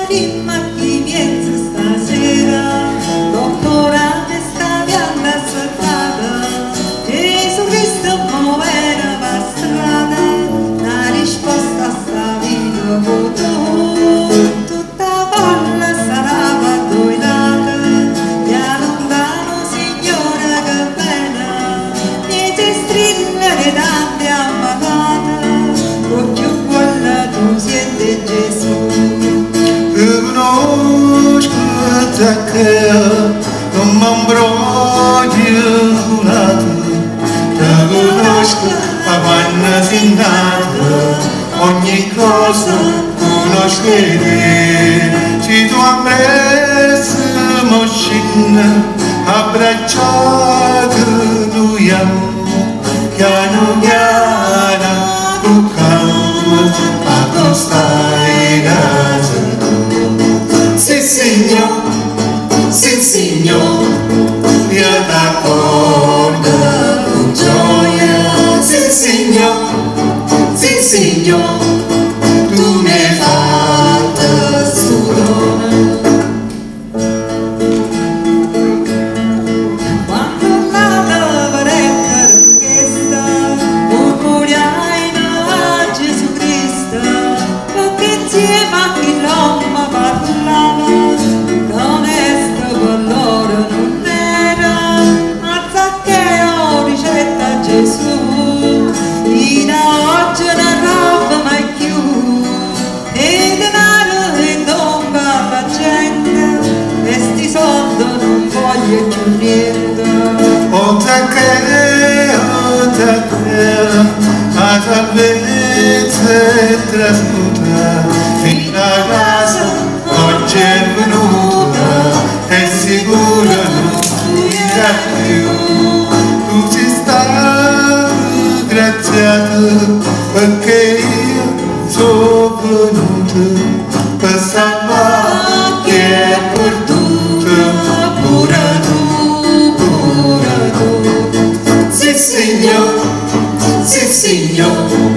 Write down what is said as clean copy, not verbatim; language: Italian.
Dimma chi viene stasera, doctora che sta viando ascoltata, Gesù Cristo muovere per strada, la risposta sta vita con tu, tutta palla sarà padroinata, via lontano Signore che bella, niente strillere tante ammalate, con più quella tu siete Gesù. Non m'ambrogio te conosco la panna sinnata, ogni cosa conosco te. Se tu ambresse moscina, abbracciato noi piano piano, toccamo a tu stai casa. Sì, Signore. Sì, Signore, io t'accordo con gioia. Sì, Signore, tu mi hai fatto sudore. Quando la lavaretta richiesta, murmuriai a Gesù Cristo, perché insieme a chi l'uomo parlava, non è allora non era, ma Zaccheo ricetta Gesù, di da oggi una roba mai più, e denaro e tomba la gente, e sti soldi non voglio più niente. Oh Zaccheo, la salvezza è trasmuta, fino a casa oggi è venuta, è sicuro non finirà più. Tu ci stai graziato perché io sono venuto per salvare chi è perduto, pure tu. Sì, Signore,